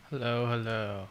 Hello, hello.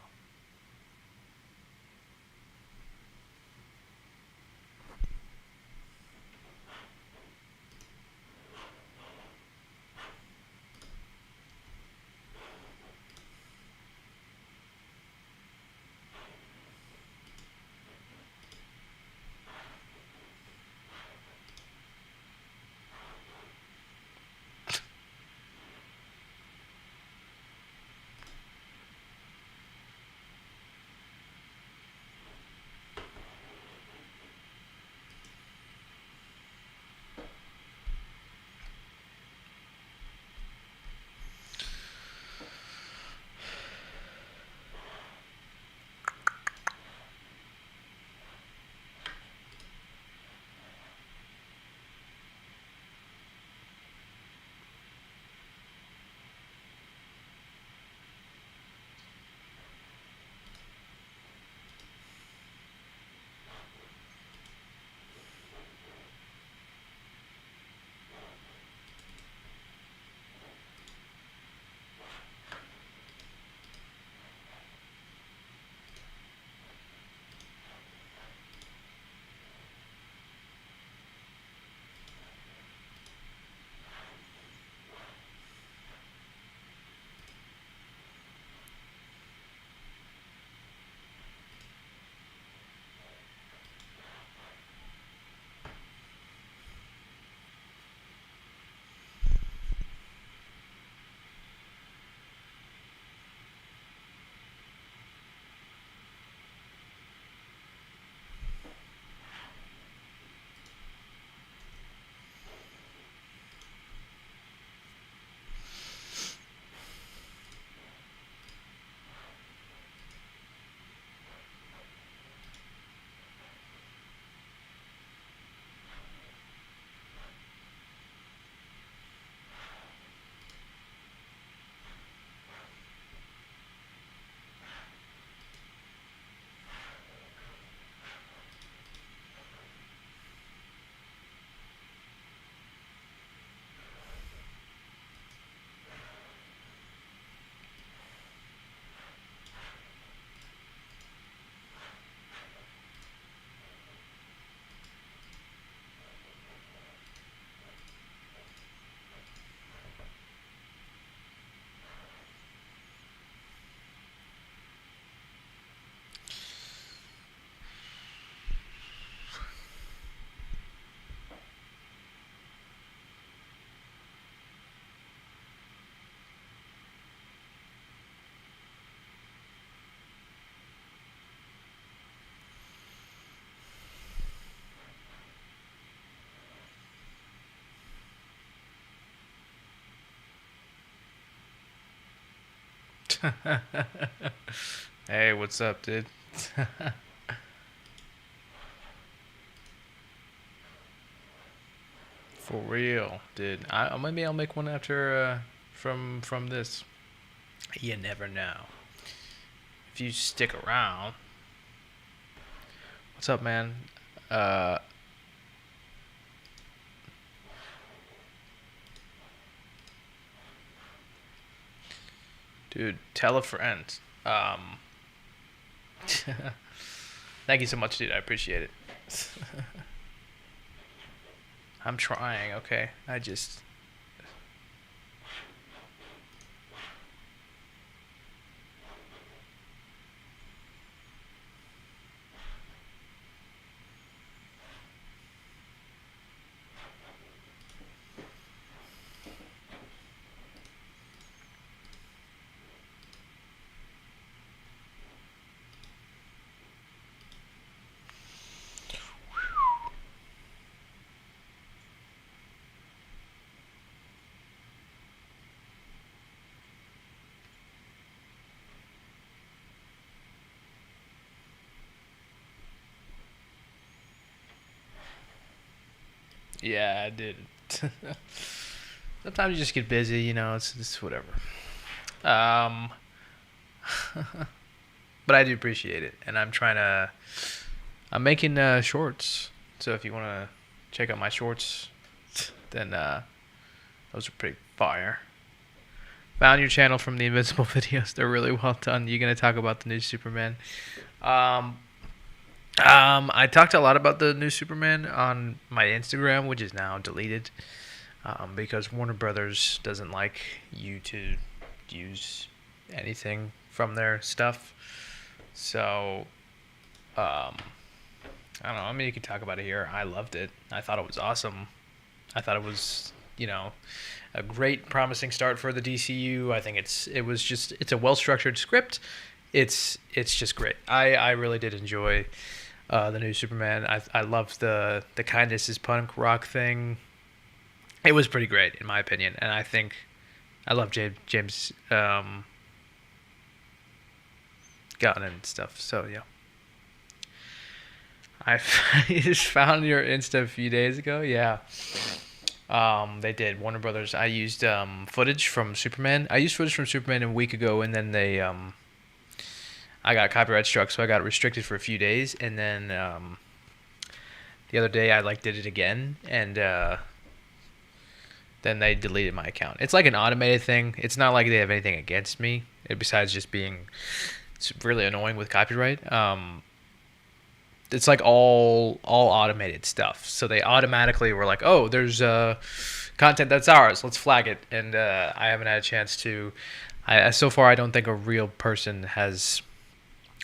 Hey, what's up, dude? For real, dude. Maybe I'll make one after from this. You never know. If you stick around. What's up, man? Uh, Dude, tell a friend. Thank you so much, dude. I appreciate it. I'm trying. Okay, I just yeah, I did. Sometimes you just get busy, it's whatever. Um, but I do appreciate it, and I'm making shorts. So if you want to check out my shorts, then those are pretty fire. Found your channel from the Invincible videos. They're really well done. You gonna talk about the new Superman? Um, I talked a lot about the new Superman on my Instagram, which is now deleted, because Warner Brothers doesn't like you to use anything from their stuff. So, I don't know. I mean, you can talk about it here. I loved it. I thought it was awesome. I thought it was, a great, promising start for the DCU. I think it's a well structured script. It's just great. I really did enjoy the new Superman. I loved the kindness is punk rock thing. It was pretty great in my opinion, and I think I love James Gunn and stuff. So yeah. I just found your Insta a few days ago. Yeah. They did. Warner Brothers. I used footage from Superman. I used footage from Superman a week ago, and then I got copyright struck, so I got restricted for a few days, and then the other day I did it again, and then they deleted my account. It's like an automated thing. It's not like they have anything against me, besides just being really annoying with copyright. It's like all automated stuff. So they automatically were like, oh, there's content that's ours. Let's flag it. And I haven't had a chance to. So far, I don't think a real person has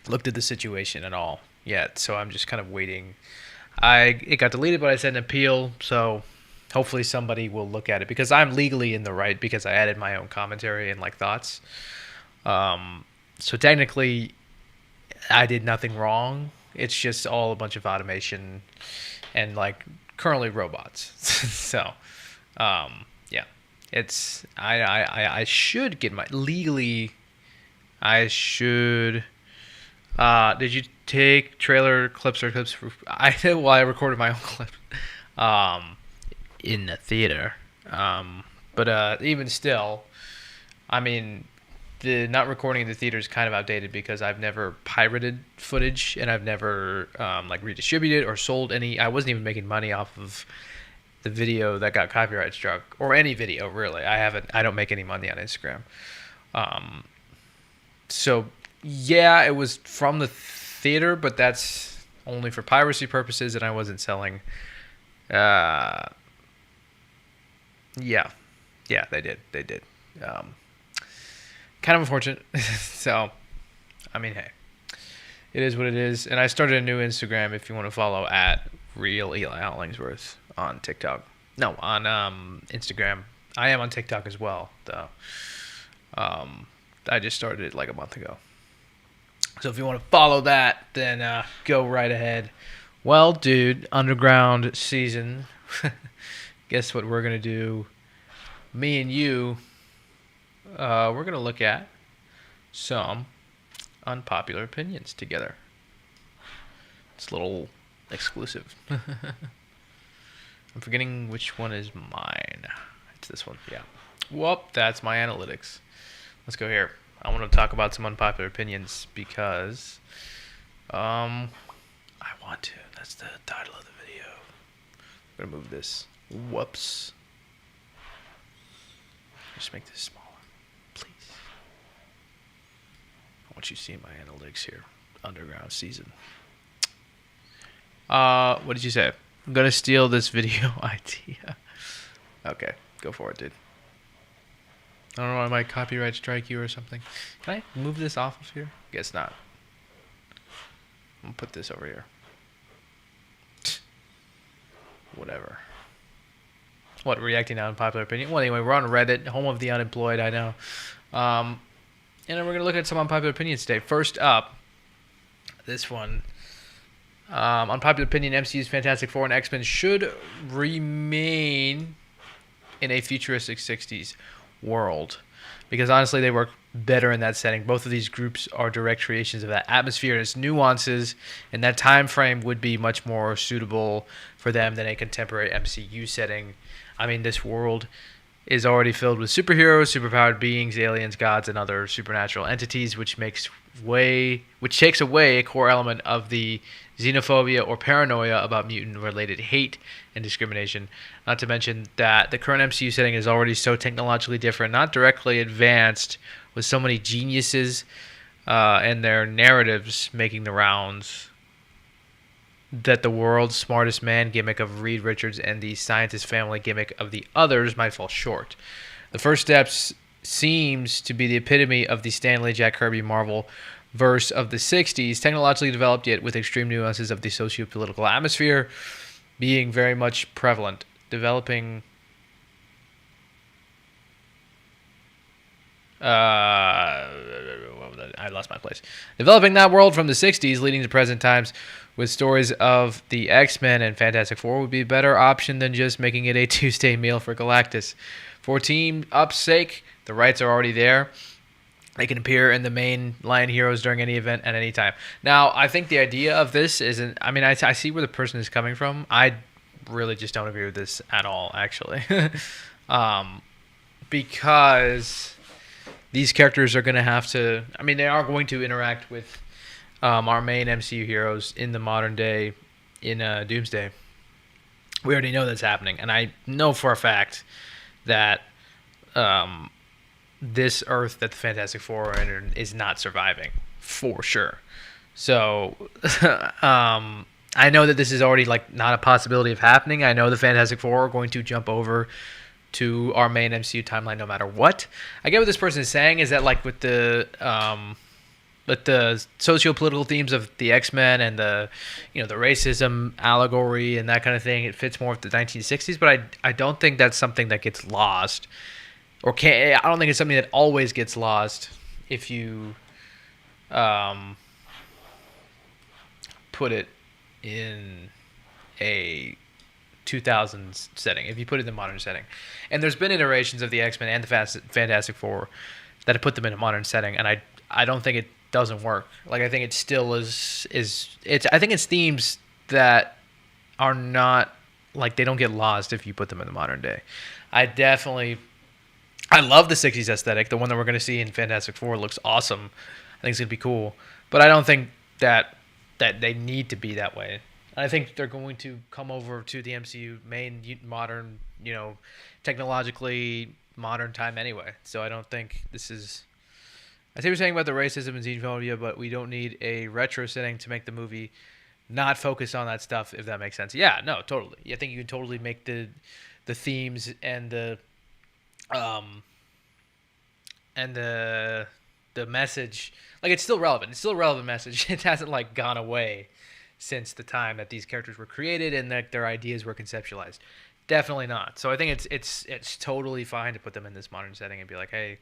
looked at the situation at all yet. So I'm just kind of waiting. It got deleted, but I sent an appeal. So hopefully somebody will look at it, because I'm legally in the right, because I added my own commentary and thoughts. So technically, I did nothing wrong. It's just all a bunch of automation and currently robots. So, yeah, it's I should get my legally. I should. Did you take trailer clips or clips? I recorded my own clip, in the theater. But even still, I mean. The not recording in the theater is kind of outdated, because I've never pirated footage, and I've never redistributed or sold any. I wasn't even making money off of the video that got copyright struck, or any video really. I don't make any money on Instagram. So yeah, it was from the theater, but that's only for piracy purposes, and I wasn't selling. Yeah, they did. Kind of unfortunate. So, I mean, hey, it is what it is. And I started a new Instagram if you want to follow, at Real Eli Hollingsworth on TikTok. No, on Instagram. I am on TikTok as well, though. I just started it a month ago. So if you want to follow that, then go right ahead. Well, dude, Underground season. Guess what we're going to do? Me and you. We're going to look at some unpopular opinions together. It's a little exclusive. I'm forgetting which one is mine. It's this one, yeah. Whoop, that's my analytics. Let's go here. I want to talk about some unpopular opinions because I want to. That's the title of the video. I'm going to move this. Whoops. Just make this smaller. I want you to see my analytics here. Underground season. What did you say? I'm gonna steal this video idea. Okay, go for it, dude. I don't know, I might copyright strike you or something. Can I move this off of here? Guess not. I'm gonna put this over here. Whatever. What, reacting to unpopular opinion? Well, anyway, we're on Reddit, home of the unemployed, I know. And then we're going to look at some unpopular opinions today. First up, this one. Unpopular opinion, MCU's Fantastic Four and X-Men should remain in a futuristic 60s world. Because honestly, they work better in that setting. Both of these groups are direct creations of that atmosphere and its nuances. And that time frame would be much more suitable for them than a contemporary MCU setting. I mean, this world is already filled with superheroes, superpowered beings, aliens, gods, and other supernatural entities, which takes away a core element of the xenophobia or paranoia about mutant-related hate and discrimination. Not to mention that the current MCU setting is already so technologically different, not directly advanced, with so many geniuses and their narratives making the rounds, that the world's smartest man gimmick of Reed Richards and the scientist family gimmick of the others might fall short. The first steps seems to be the epitome of the Stan Lee, Jack Kirby Marvel verse of the 60s, technologically developed yet with extreme nuances of the socio-political atmosphere being very much prevalent. I lost my place. Developing that world from the 60s, leading to present times with stories of the X-Men and Fantastic Four would be a better option than just making it a Tuesday meal for Galactus. For Team Up's sake, the rights are already there. They can appear in the main line heroes during any event at any time. Now, I think the idea of this isn't... I mean, I see where the person is coming from. I really just don't agree with this at all, actually. Because these characters are going to have to... I mean, they are going to interact with our main MCU heroes in the modern day in Doomsday. We already know that's happening. And I know for a fact that... this Earth that the Fantastic Four are in is not surviving, for sure. So, I know that this is already like not a possibility of happening. I know the Fantastic Four are going to jump over to our main MCU timeline no matter what. I get what this person is saying is that like with the socio-political themes of the X-Men and the racism allegory and that kind of thing, it fits more with the 1960s. But I don't think that's something that gets lost. I don't think it's something that always gets lost if you put it in a 2000s setting, if you put it in the modern setting. And there's been iterations of the X-Men and the Fantastic Four that have put them in a modern setting, and I don't think it doesn't work. Like, I think it still is I think it's themes that are not, like, they don't get lost if you put them in the modern day. I love the 60s aesthetic. The one that we're going to see in Fantastic Four looks awesome. I think it's going to be cool. But I don't think that they need to be that way. I think they're going to come over to the MCU main modern, technologically modern time anyway. So I don't think this is... I see what you're saying about the racism and xenophobia, but we don't need a retro setting to make the movie not focus on that stuff, if that makes sense. Yeah, no, totally. I think you can totally make the themes and the message, like, it's still relevant. It's still a relevant message. It hasn't like gone away since the time that these characters were created and that their ideas were conceptualized. Definitely not. So I think it's totally fine to put them in this modern setting and be like, hey,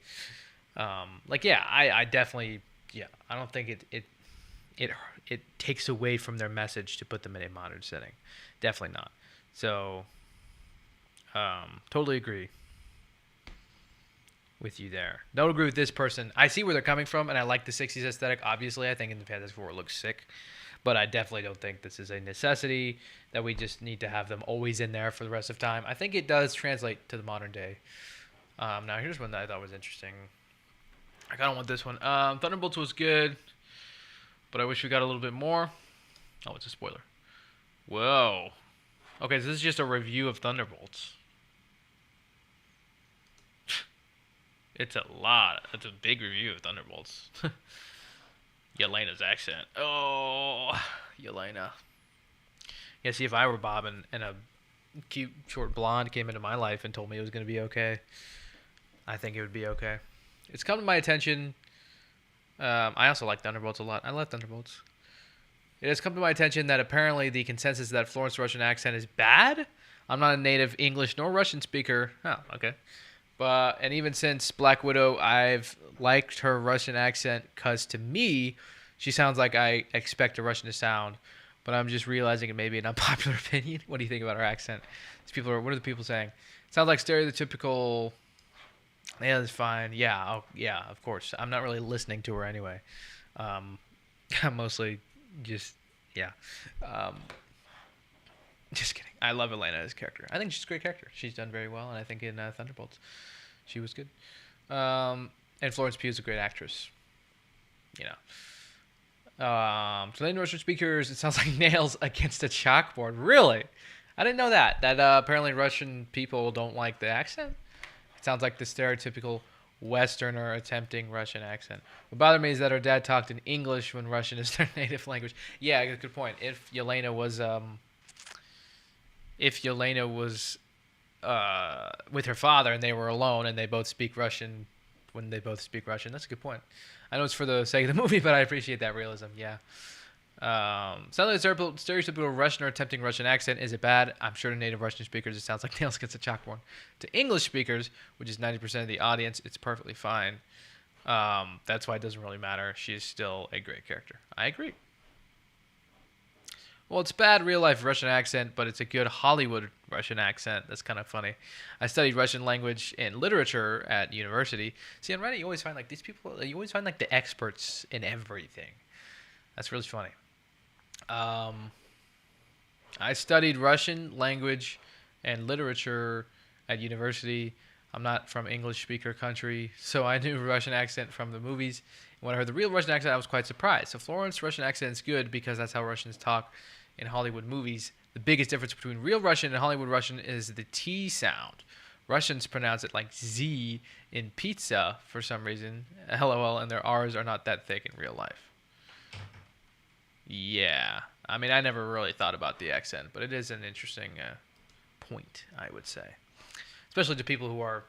I definitely, I don't think it takes away from their message to put them in a modern setting. Definitely not. So totally agree with you there. Don't agree with this person. I see where they're coming from, and I like the 60s aesthetic. Obviously, I think in the Fantastic Four it looks sick, but I definitely don't think this is a necessity that we just need to have them always in there for the rest of time. I think it does translate to the modern day. Now, here's one that I thought was interesting. I kind of want this one. Thunderbolts was good, but I wish we got a little bit more. Oh, it's a spoiler. Whoa. Okay, so this is just a review of Thunderbolts. It's a lot. It's a big review of Thunderbolts. Yelena's accent. Oh, Yelena. Yeah, see, if I were Bob and a cute, short blonde came into my life and told me it was going to be okay, I think it would be okay. It's come to my attention. I also like Thunderbolts a lot. I love Thunderbolts. It has come to my attention that apparently the consensus that Florence Russian accent is bad. I'm not a native English nor Russian speaker. Oh, okay. And even since Black Widow, I've liked her Russian accent because to me, she sounds like I expect a Russian to sound. But I'm just realizing it may be an unpopular opinion. What do you think about her accent? What are the people saying? Sounds like stereotypical. Yeah, that's fine. Yeah, yeah, of course. I'm not really listening to her anyway. I'm mostly just, yeah. Just kidding. I love Elena as a character. I think she's a great character. She's done very well, and I think in Thunderbolts, she was good. And Florence Pugh is a great actress. You know. So then Russian speakers, it sounds like nails against a chalkboard. Really? I didn't know that. That apparently Russian people don't like the accent. It sounds like the stereotypical Westerner attempting Russian accent. What bothered me is that her dad talked in English when Russian is their native language. Yeah, good point. If Yelena was with her father and they were alone and they both speak Russian when they both speak Russian, that's a good point. I know it's for the sake of the movie, but I appreciate that realism. Yeah. Sounding like a stereotypical Russian or attempting Russian accent. Is it bad? I'm sure to native Russian speakers it sounds like nails against a chalkboard. To English speakers, which is 90% of the audience, it's perfectly fine. That's why it doesn't really matter. She's still a great character. I agree. Well, it's bad real life Russian accent, but it's a good Hollywood Russian accent. That's kind of funny. I studied Russian language and literature at university. See, on Reddit, you always find like these people. You always find like the experts in everything. That's really funny. I studied Russian language and literature at university. I'm not from English speaker country, so I knew Russian accent from the movies. When I heard the real Russian accent, I was quite surprised. So Florence Russian accent is good because that's how Russians talk in Hollywood movies. The biggest difference between real Russian and Hollywood Russian is the T sound. Russians pronounce it like Z in pizza for some reason. LOL, and their R's are not that thick in real life. Yeah. I mean, I never really thought about the accent, but it is an interesting point, I would say. Especially to people who are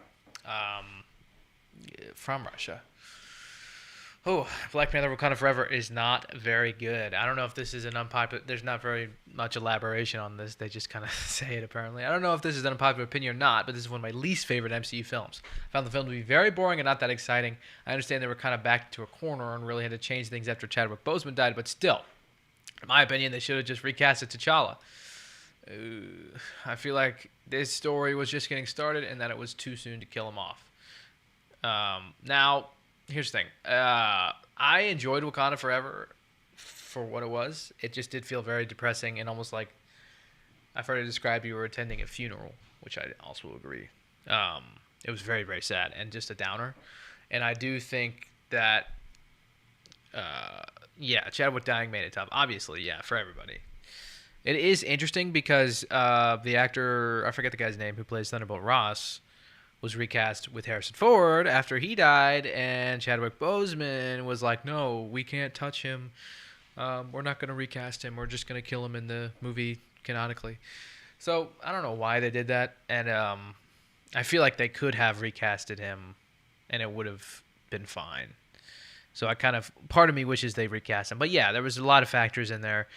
from Russia. Oh, Black Panther Wakanda Forever is not very good. I don't know if this is an unpopular... There's not very much elaboration on this. They just kind of say it, apparently. I don't know if this is an unpopular opinion or not, but this is one of my least favorite MCU films. I found the film to be very boring and not that exciting. I understand they were kind of backed to a corner and really had to change things after Chadwick Boseman died, but still... In my opinion, they should have just recasted T'Challa. I feel like this story was just getting started and that it was too soon to kill him off. Now, here's the thing. I enjoyed Wakanda Forever for what it was. It just did feel very depressing and almost like I've heard it described you were attending a funeral, which I also agree. It was very, very sad and just a downer. And I do think that... yeah, Chadwick dying made it tough. Obviously, yeah, for everybody. It is interesting because the actor, I forget the guy's name, who plays Thunderbolt Ross, was recast with Harrison Ford after he died, and Chadwick Boseman was like, no, we can't touch him. We're not going to recast him. We're just going to kill him in the movie canonically. So, I don't know why they did that, and I feel like they could have recasted him, and it would have been fine. So part of me wishes they recast him. But yeah, there was a lot of factors in there.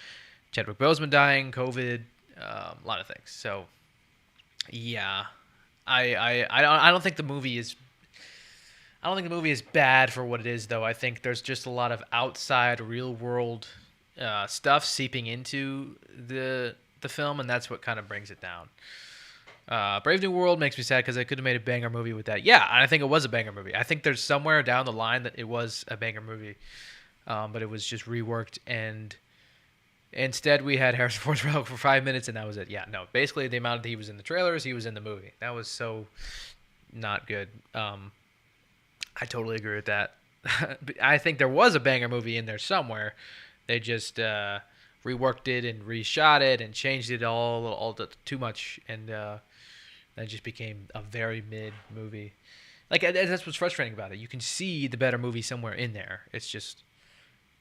Chadwick Boseman dying, COVID, a lot of things. So yeah, I don't think the movie is. I don't think the movie is bad for what it is, though. I think there's just a lot of outside, real world stuff seeping into the film, and that's what kind of brings it down. Brave New World makes me sad because I could have made a banger movie with that. Yeah, I think it was a banger movie. I think there's somewhere down the line that it was a banger movie, but it was just reworked, and instead we had Harrison Ford for 5 minutes, and that was it. Yeah, no, basically the amount that he was in the trailers, he was in the movie. That was so not good. I totally agree with that. I think there was a banger movie in there somewhere. They just reworked it and reshot it and changed it all too much, and that just became a very mid movie. Like, that's what's frustrating about it. You can see the better movie somewhere in there. It's just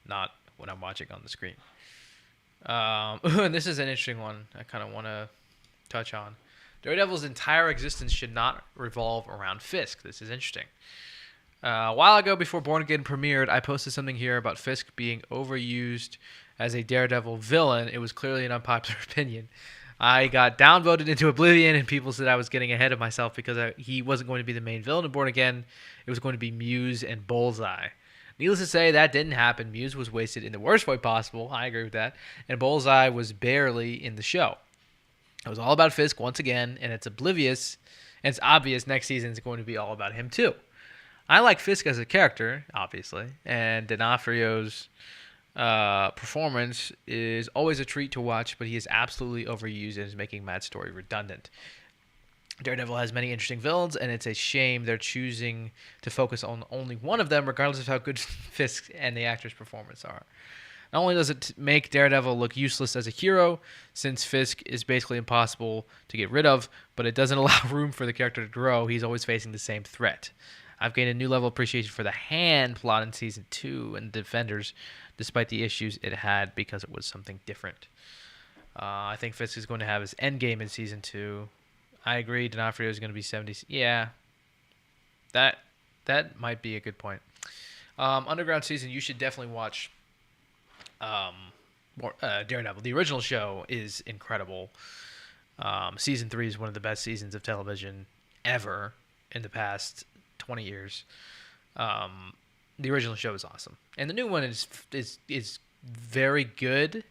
not what I'm watching on the screen. And this is an interesting one I kind of want to touch on. Daredevil's entire existence should not revolve around Fisk. This is interesting. A while ago, before Born Again premiered, I posted something here about Fisk being overused as a Daredevil villain. It was clearly an unpopular opinion. I got downvoted into oblivion, and people said I was getting ahead of myself because he wasn't going to be the main villain of Born Again. It was going to be Muse and Bullseye. Needless to say, that didn't happen. Muse was wasted in the worst way possible. I agree with that. And Bullseye was barely in the show. It was all about Fisk once again, and it's oblivious. And it's obvious next season is going to be all about him too. I like Fisk as a character, obviously, and D'Onofrio's performance is always a treat to watch, but he is absolutely overused and is making Matt's story redundant. Daredevil has many interesting villains, and it's a shame they're choosing to focus on only one of them, regardless of how good Fisk and the actor's performance are. Not only does it make Daredevil look useless as a hero, since Fisk is basically impossible to get rid of, but it doesn't allow room for the character to grow. He's always facing the same threat. I've gained a new level of appreciation for the Hand plot in Season 2 and Defenders, despite the issues it had because it was something different. I think Fisk is going to have his endgame in Season 2. I agree. D'Onofrio is going to be 70. Yeah, that might be a good point. Underground season, you should definitely watch Daredevil. The original show is incredible. Season 3 is one of the best seasons of television ever in the past 20 years. The original show is awesome, and the new one is very good.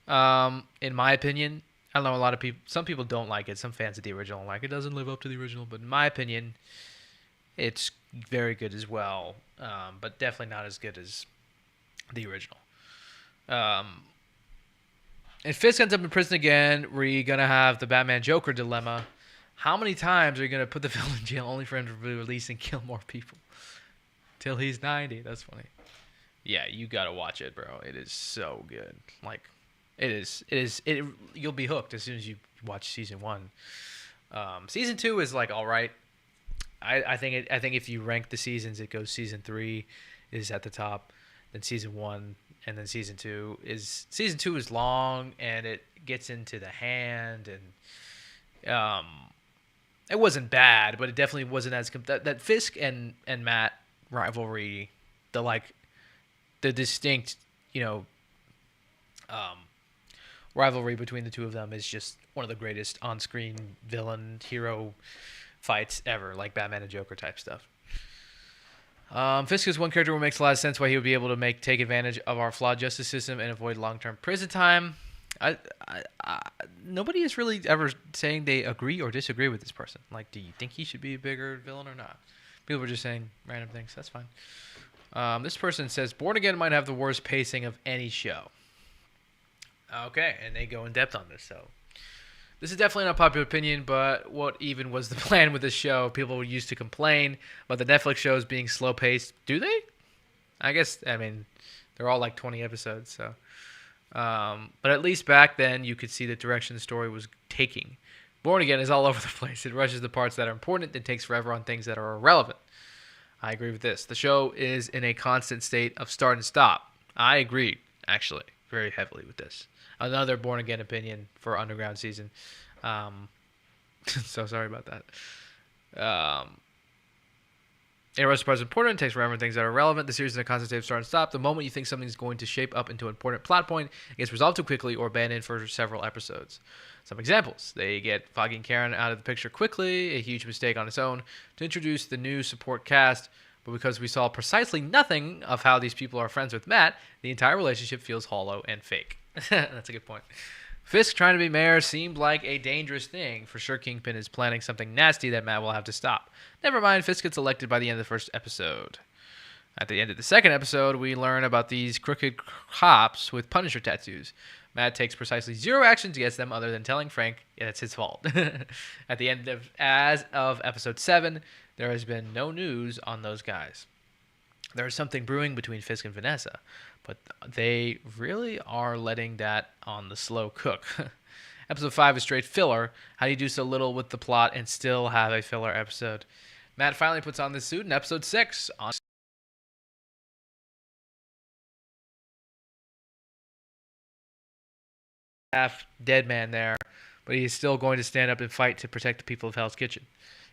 In my opinion, I know a lot of people. Some people don't like it. Some fans of the original like it doesn't live up to the original, but in my opinion, it's very good as well. But definitely not as good as the original. And Fisk ends up in prison again. We're gonna have the Batman Joker dilemma. How many times are you gonna put the villain in jail only for him to be released and kill more people till he's 90? That's funny. Yeah, you gotta watch it, bro. It is so good. Like, it is. You'll be hooked as soon as you watch season 1. Season 2 is like all right. I think if you rank the seasons, it goes season 3 is at the top, then season 1, and then season 2 is long and it gets into the Hand, and it wasn't bad, but it definitely wasn't as that Fisk and Matt rivalry, the distinct rivalry between the two of them is just one of the greatest on-screen villain hero fights ever, like Batman and Joker type stuff. Fisk is one character who makes a lot of sense why he would be able to take advantage of our flawed justice system and avoid long-term prison time. Nobody is really ever saying they agree or disagree with this person. Like, do you think he should be a bigger villain or not? People are just saying random things. That's fine. This person says Born Again might have the worst pacing of any show. Okay, and they go in depth on this. So this is definitely not a popular opinion, but what even was the plan with this show? People used to complain about the Netflix shows being slow paced. Do they? I guess, they're all like 20 episodes, so. But at least back then, you could see the direction the story was taking. Born Again is all over the place. It rushes the parts that are important and takes forever on things that are irrelevant. I agree with this. The show is in a constant state of start and stop. I agree, actually, very heavily with this. Another Born Again opinion for Underground season. So sorry about that. It rushes parts important, takes forever on things that are relevant. The series is in a constant state of start and stop. The moment you think something's going to shape up into an important plot point, it gets resolved too quickly or abandoned for several episodes. Some examples. They get Foggy and Karen out of the picture quickly, a huge mistake on its own, to introduce the new support cast, but because we saw precisely nothing of how these people are friends with Matt, the entire relationship feels hollow and fake. That's a good point. Fisk trying to be mayor seemed like a dangerous thing. For sure, Kingpin is planning something nasty that Matt will have to stop. Never mind, Fisk gets elected by the end of the first episode. At the end of the second episode, we learn about these crooked cops with Punisher tattoos. Matt takes precisely zero actions against them other than telling Frank it's his fault. At the end as of episode 7, there has been no news on those guys. There is something brewing between Fisk and Vanessa, but they really are letting that on the slow cook. Episode 5 is straight filler. How do you do so little with the plot and still have a filler episode? Matt finally puts on this suit in episode 6. Half dead man there, but he is still going to stand up and fight to protect the people of Hell's Kitchen.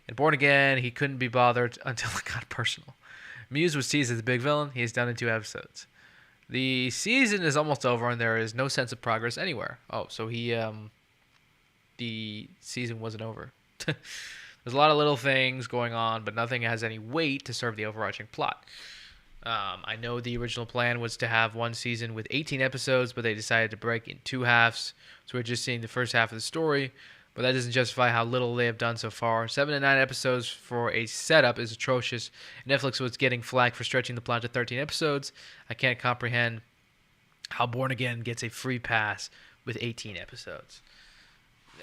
In Born Again, he couldn't be bothered until it got personal. Muse was teased as the big villain. He is done in 2 episodes. The season is almost over, and there is no sense of progress anywhere. Oh, so the season wasn't over. There's a lot of little things going on, but nothing has any weight to serve the overarching plot. I know the original plan was to have one season with 18 episodes, but they decided to break in 2 halves. So we're just seeing the first half of the story, but that doesn't justify how little they have done so far. 7 to 9 episodes for a setup is atrocious. Netflix was getting flack for stretching the plot to 13 episodes. I can't comprehend how Born Again gets a free pass with 18 episodes.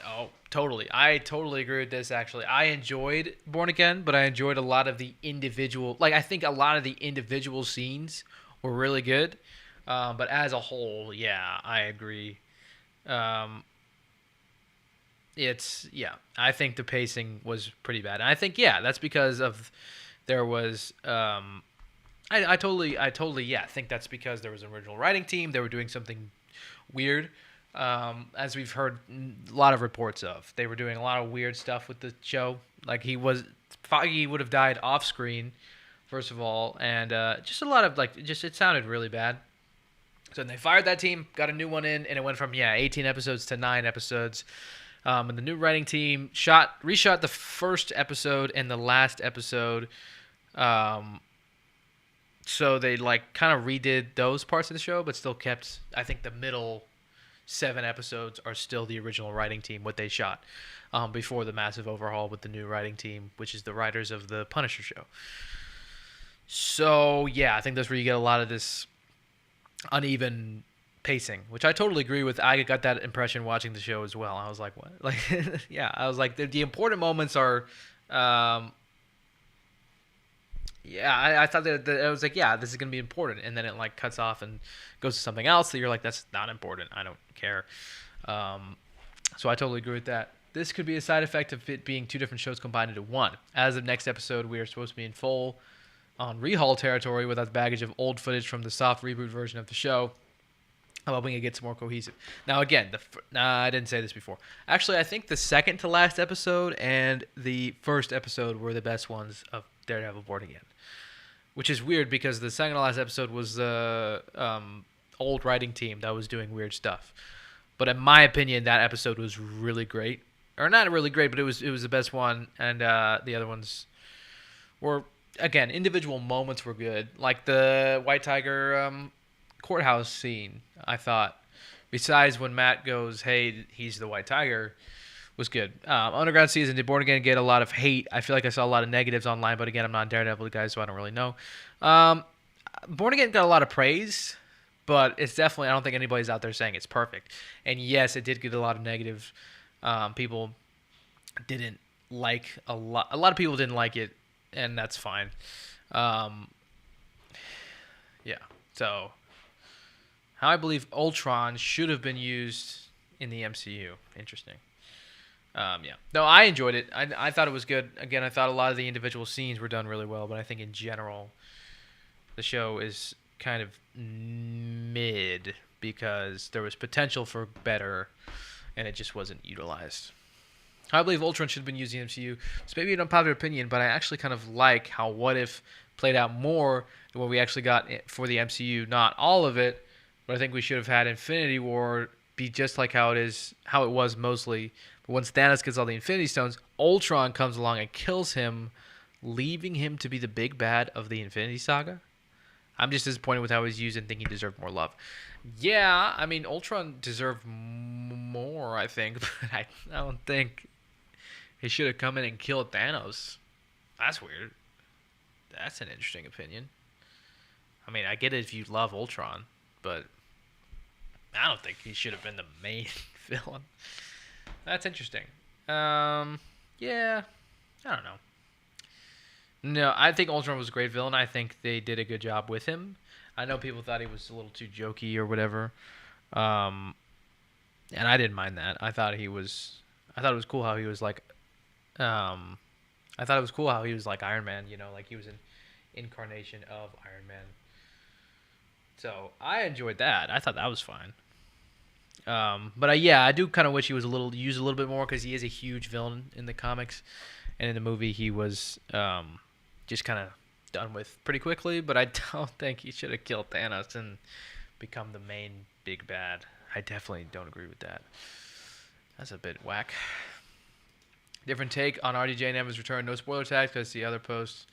Oh, totally. I totally agree with this, actually. I enjoyed Born Again, but I enjoyed a lot of the individual. Like, I think a lot of the individual scenes were really good. But as a whole, yeah, I agree. Um, yeah, I think the pacing was pretty bad. And I think, yeah, that's because of there was. I totally, yeah, think that's because there was an original writing team. They were doing something weird, as we've heard a lot of reports of. They were doing a lot of weird stuff with the show. Like Foggy would have died off screen, first of all, and just a lot of just it sounded really bad. So then they fired that team, got a new one in, and it went from 18 episodes to 9 episodes. And the new writing team reshot the first episode and the last episode. So they kind of redid those parts of the show, but still kept. I think the middle 7 episodes are still the original writing team, what they shot before the massive overhaul with the new writing team, which is the writers of the Punisher show. So yeah, I think that's where you get a lot of this uneven pacing, which I totally agree with. I got that impression watching the show as well. I was like, what? Like, yeah, I was like, the important moments are. Yeah, I thought that I was like, yeah, this is gonna be important, and then it cuts off and goes to something else that you're like, that's not important. I don't care. So I totally agree with that. This could be a side effect of it being two different shows combined into one. As of next episode, we are supposed to be in full on rehaul territory without the baggage of old footage from the soft reboot version of the show. I'm hoping it gets more cohesive. Now, again, I didn't say this before. Actually, I think the second to last episode and the first episode were the best ones of Daredevil Born Again. Which is weird because the second to last episode was the old writing team that was doing weird stuff. But in my opinion, that episode was really great. Or not really great, but it was the best one. And the other ones were, again, individual moments were good. Like the White Tiger courthouse scene, I thought. Besides when Matt goes, hey, he's the White Tiger, was good. Underground Season, did Born Again get a lot of hate? I feel like I saw a lot of negatives online, but again, I'm not Daredevil guy, so I don't really know. Born Again got a lot of praise, but it's definitely, I don't think anybody's out there saying it's perfect. And yes, it did get a lot of negative. People didn't like a lot. A lot of people didn't like it, and that's fine. Yeah. So, how I believe Ultron should have been used in the MCU. Interesting. Yeah. No, I enjoyed it. I thought it was good. Again, I thought a lot of the individual scenes were done really well, but I think in general, the show is kind of mid because there was potential for better, and it just wasn't utilized. I believe Ultron should have been used in the MCU. It's maybe an unpopular opinion, but I actually kind of like how What If played out more than what we actually got for the MCU. Not all of it, but I think we should have had Infinity War be just like how it was mostly. But once Thanos gets all the Infinity Stones, Ultron comes along and kills him, leaving him to be the big bad of the Infinity Saga. I'm just disappointed with how he was used and think he deserved more love. Yeah, I mean, Ultron deserved more, I think, but I don't think he should have come in and killed Thanos. That's weird. That's an interesting opinion. I mean, I get it if you love Ultron, but I don't think he should have been the main villain. That's interesting. Yeah, I don't know. No, I think Ultron was a great villain. I think they did a good job with him. I know people thought he was a little too jokey or whatever, and I didn't mind that. I thought it was cool how he was like, I thought it was cool how he was like Iron Man. You know, like he was an incarnation of Iron Man. So I enjoyed that. I thought that was fine. But yeah, I do kind of wish he was used a little bit more because he is a huge villain in the comics, and in the movie he was just kind of done with pretty quickly. But I don't think he should have killed Thanos and become the main big bad. I definitely don't agree with that. That's a bit whack. Different take on RDJ and Evans' return. No spoiler tags because the other posts.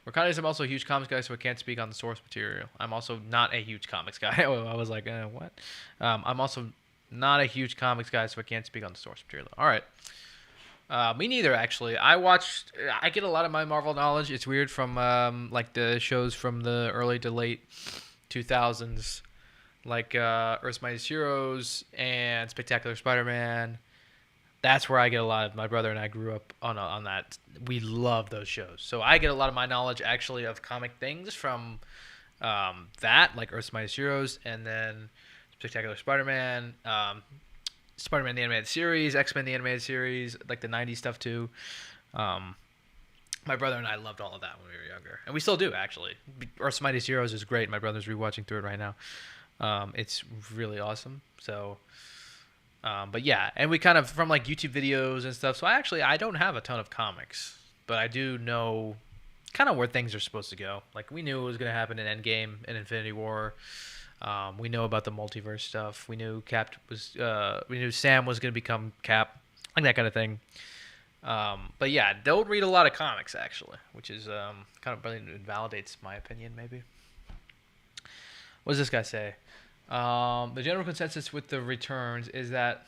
Ricardo's I'm also a huge comics guy, so I can't speak on the source material. I'm also not a huge comics guy. I was like, what? I'm also not a huge comics guy, so I can't speak on the source material. All right. Me neither, actually. I get a lot of my Marvel knowledge. It's weird from like the shows from the early to late 2000s, like Earth's Mightiest Heroes and Spectacular Spider-Man. That's where I get a lot of. My brother and I grew up on that. We love those shows, so I get a lot of my knowledge actually of comic things from that, like Earth's Mightiest Heroes, and then Spectacular Spider-Man, Spider-Man the animated series, X-Men the animated series, like the '90s stuff too. Um, my brother and I loved all of that when we were younger, and we still do actually. Earth's Mightiest Heroes is great. My brother's rewatching through it right now. It's really awesome. So, but yeah, and we kind of from like YouTube videos and stuff. So I don't have a ton of comics, but I do know kind of where things are supposed to go. Like we knew it was going to happen in Endgame and Infinity War. We know about the multiverse stuff. We knew we knew Sam was going to become Cap, like that kind of thing. But yeah, don't read a lot of comics actually, which is kind of invalidates my opinion maybe. What does this guy say? The general consensus with the returns is that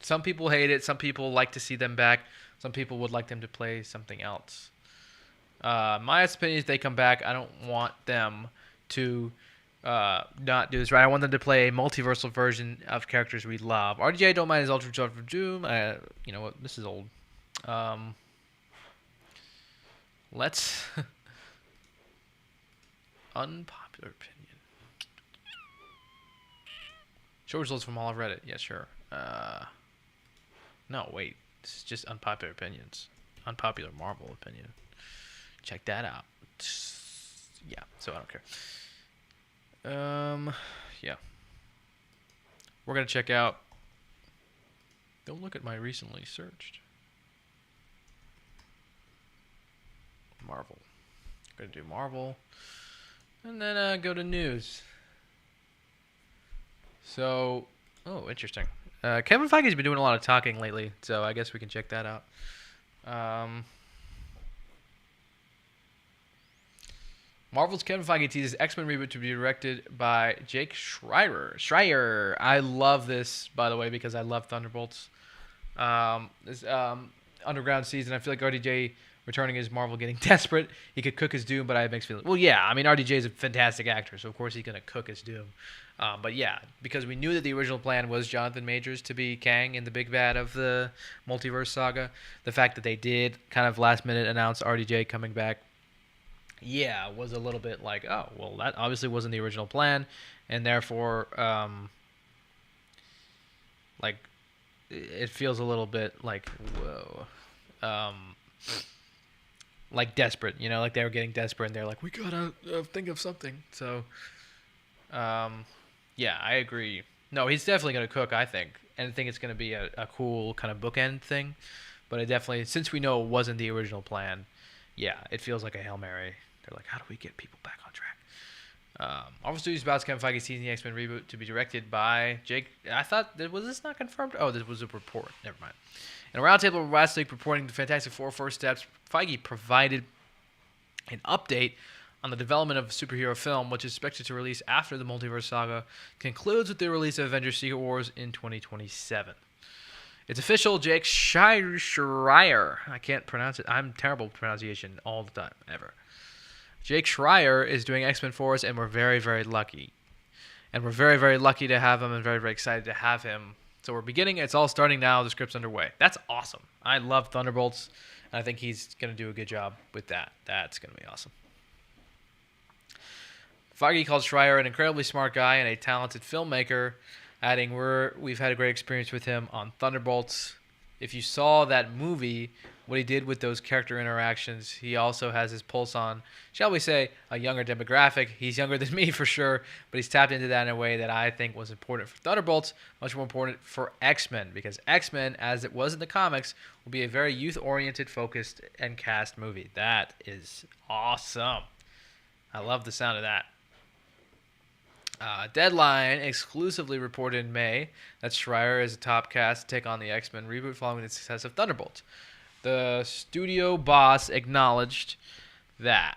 some people hate it, some people like to see them back, some people would like them to play something else. My opinion is they come back. I don't want them to not do this right. I want them to play a multiversal version of characters we love. RDJ don't mind his Ultra Charge for Doom. You know what? This is old. Let's unpopular opinion. Show results from all of Reddit. Yeah, sure. No, wait. This is just unpopular opinions. Unpopular Marvel opinion. Check that out. Yeah, so I don't care. Yeah. We're gonna check out. Don't look at my recently searched. Marvel. Gonna do Marvel. And then go to news. So, oh, interesting. Kevin Feige's been doing a lot of talking lately, so I guess we can check that out. Marvel's Kevin Feige teases X-Men reboot to be directed by Jake Schreier. I love this, by the way, because I love Thunderbolts. This underground season, I feel like RDJ returning as Marvel getting desperate. He could cook his doom, but I have mixed feelings. Well, yeah, I mean, RDJ is a fantastic actor, so of course he's going to cook his doom. But yeah, because we knew that the original plan was Jonathan Majors to be Kang in the big bad of the multiverse saga. The fact that they did kind of last minute announce RDJ coming back, yeah, was a little bit like, oh, well, that obviously wasn't the original plan, and therefore, like, it feels a little bit like, whoa, like desperate, you know, like they were getting desperate, and they're like, we gotta think of something. So, yeah, I agree. No, he's definitely gonna cook, I think, and I think it's gonna be a cool kind of bookend thing. But it definitely, since we know it wasn't the original plan, yeah, it feels like a Hail Mary. They're like, how do we get people back on track? Marvel Studios about Kevin Feige teasing the X-Men reboot to be directed by Jake. I thought, was this not confirmed? Oh, this was a report. Never mind. In a roundtable last week reporting the Fantastic Four first steps, Feige provided an update on the development of a superhero film, which is expected to release after the multiverse saga concludes with the release of Avengers Secret Wars in 2027. It's official, Jake Schreier. I can't pronounce it. I'm terrible with pronunciation all the time, ever. Jake Schreier is doing X-Men for us, and we're very, very lucky. And we're very, very lucky to have him and very, very excited to have him. So we're beginning. It's all starting now. The script's underway. That's awesome. I love Thunderbolts, and I think he's going to do a good job with that. That's going to be awesome. Feige called Schreier an incredibly smart guy and a talented filmmaker, adding, we've had a great experience with him on Thunderbolts. If you saw that movie, what he did with those character interactions, he also has his pulse on, shall we say, a younger demographic. He's younger than me for sure, but he's tapped into that in a way that I think was important for Thunderbolts, much more important for X-Men, because X-Men, as it was in the comics, will be a very youth-oriented, focused, and cast movie. That is awesome. I love the sound of that. Deadline exclusively reported in May that Schreier is a top cast to take on the X-Men reboot following the success of Thunderbolts. The studio boss acknowledged that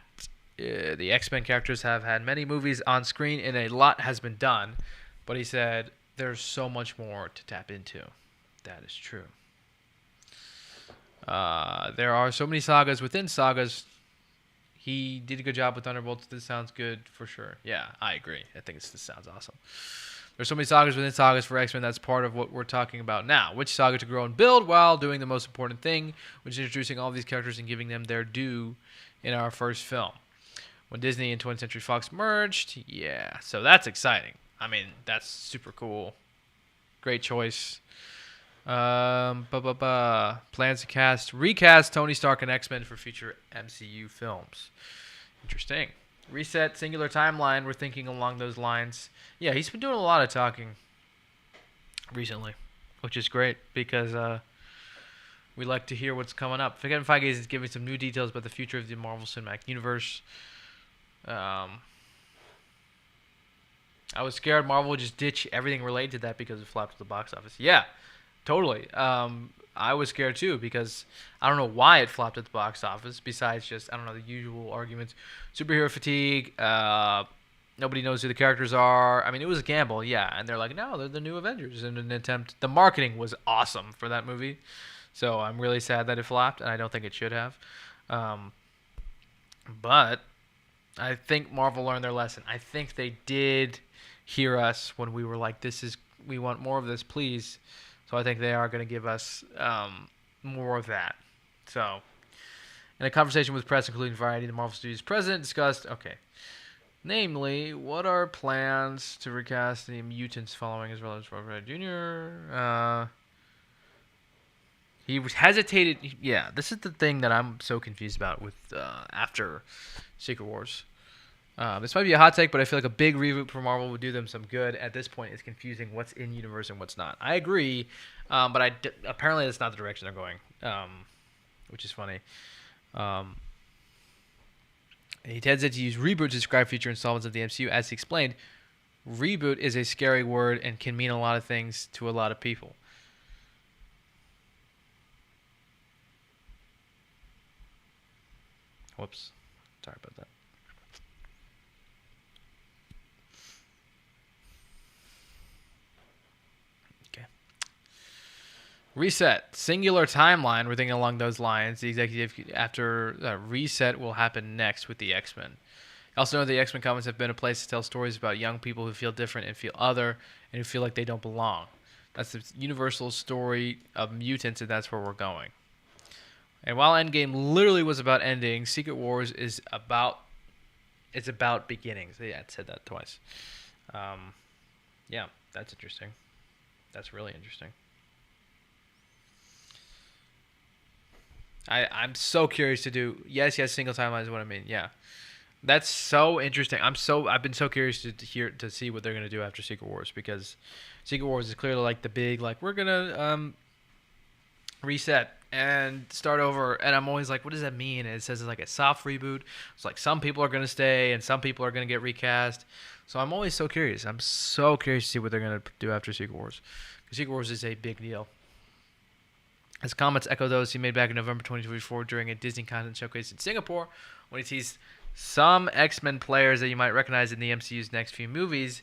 the X-Men characters have had many movies on screen and a lot has been done, but he said there's so much more to tap into. That is true. There are so many sagas within sagas. He did a good job with Thunderbolts. This sounds good for sure. Yeah, I agree. I think this sounds awesome. There's so many sagas within sagas for X-Men. That's part of what we're talking about now. Which saga to grow and build while doing the most important thing, which is introducing all these characters and giving them their due in our first film. When Disney and 20th Century Fox merged, yeah. So that's exciting. I mean, that's super cool. Great choice. Plans to recast Tony Stark and X-Men for future MCU films. Interesting. Reset singular timeline. We're thinking along those lines. Yeah, he's been doing a lot of talking recently, which is great because we like to hear what's coming up. Kevin Feige is giving some new details about the future of the Marvel Cinematic Universe. I was scared Marvel would just ditch everything related to that because it flopped at the box office. Yeah, totally. I was scared too because I don't know why it flopped at the box office. Besides just I don't know the usual arguments, superhero fatigue. Nobody knows who the characters are. I mean, it was a gamble, yeah. And they're like, no, they're the new Avengers in an attempt. The marketing was awesome for that movie, so I'm really sad that it flopped, and I don't think it should have. But I think Marvel learned their lesson. I think they did hear us when we were like, we want more of this, please. So I think they are going to give us more of that. So, in a conversation with press, including Variety, the Marvel Studios president discussed, namely, what are plans to recast the mutants following his relatives, Robert Jr.? He hesitated. Yeah, this is the thing that I'm so confused about with after Secret Wars. This might be a hot take, but I feel like a big reboot for Marvel would do them some good. At this point, it's confusing what's in universe and what's not. I agree, but apparently that's not the direction they're going, which is funny. He tends to use reboot to describe future installments of the MCU. As he explained, reboot is a scary word and can mean a lot of things to a lot of people. Whoops. Sorry about that. Okay. Reset. Singular timeline. We're thinking along those lines. The executive after reset will happen next with the X-Men. Also know the X-Men comics have been a place to tell stories about young people who feel different and feel other and who feel like they don't belong. That's the universal story of mutants, and that's where we're going. And while Endgame literally was about endings, Secret Wars is about beginnings. Yeah, it said that twice. Yeah, that's interesting. That's really interesting. I'm so curious to do. Yes, single timeline is what I mean. Yeah, that's so interesting. I've been so curious to see what they're gonna do after Secret Wars because Secret Wars is clearly like the big we're gonna reset and start over, and I'm always like, what does that mean? And it says it's like a soft reboot. It's like some people are going to stay and some people are going to get recast. So I'm always so curious. I'm so curious to see what they're going to do after Secret Wars. Because Secret Wars is a big deal. His comments echo those he made back in November 2024 during a Disney content showcase in Singapore when he teased some X-Men players that you might recognize in the MCU's next few movies,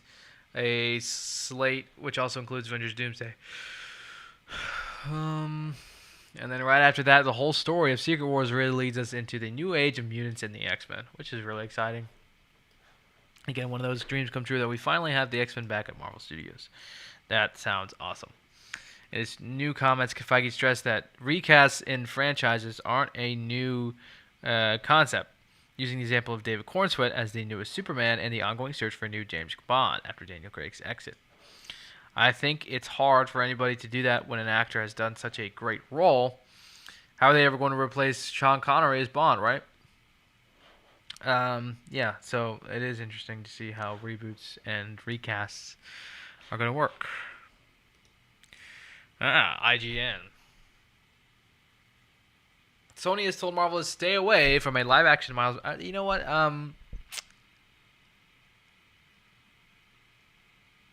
a slate which also includes Avengers Doomsday. And then right after that, the whole story of Secret Wars really leads us into the new age of mutants and the X-Men, which is really exciting. Again, one of those dreams come true that we finally have the X-Men back at Marvel Studios. That sounds awesome. In his new comments, Feige stressed that recasts in franchises aren't a new concept, using the example of David Cornsweet as the newest Superman and the ongoing search for a new James Bond after Daniel Craig's exit. I think it's hard for anybody to do that when an actor has done such a great role. How are they ever going to replace Sean Connery as Bond, right? Yeah, so it is interesting to see how reboots and recasts are going to work. IGN. Sony has told Marvel to stay away from a live-action Miles... you know what?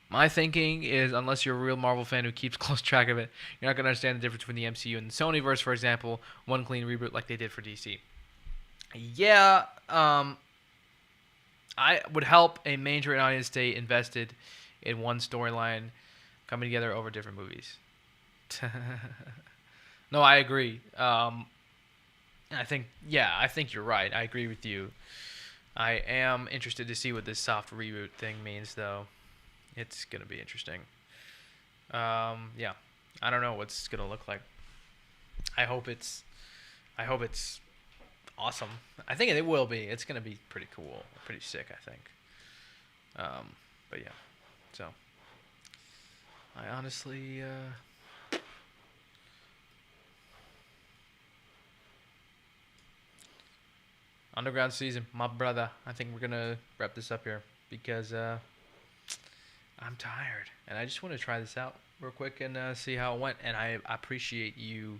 My thinking is, unless you're a real Marvel fan who keeps close track of it, you're not going to understand the difference between the MCU and the Sonyverse, for example, one clean reboot like they did for DC. Yeah, I would help a mainstream audience stay invested in one storyline coming together over different movies. No, I agree. I think you're right. I agree with you. I am interested to see what this soft reboot thing means, though. It's gonna be interesting. Yeah, I don't know what's gonna look like. I hope it's, I hope it's awesome. I think it will be. It's gonna be pretty cool, pretty sick. I think. But yeah, so I honestly, underground season, my brother. I think we're gonna wrap this up here because I'm tired and I just want to try this out real quick and see how it went. And I appreciate you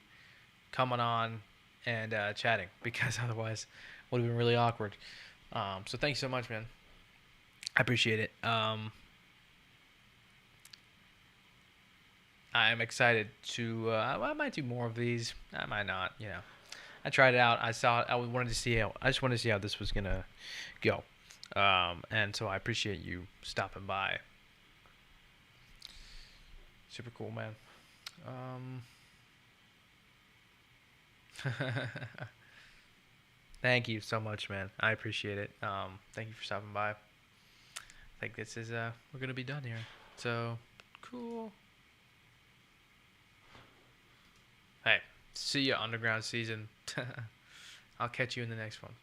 coming on and chatting because otherwise it would have been really awkward. So thank you so much, man. I appreciate it. I'm excited to. I might do more of these. I might not. You know, I tried it out. I saw it. I wanted to see how. I just wanted to see how this was gonna go. And so I appreciate you stopping by. Super cool, man. Um, Thank you so much, man. I appreciate it. Thank you for stopping by. I think this is we're gonna be done here. So cool. Hey, see ya underground season. I'll catch you in the next one.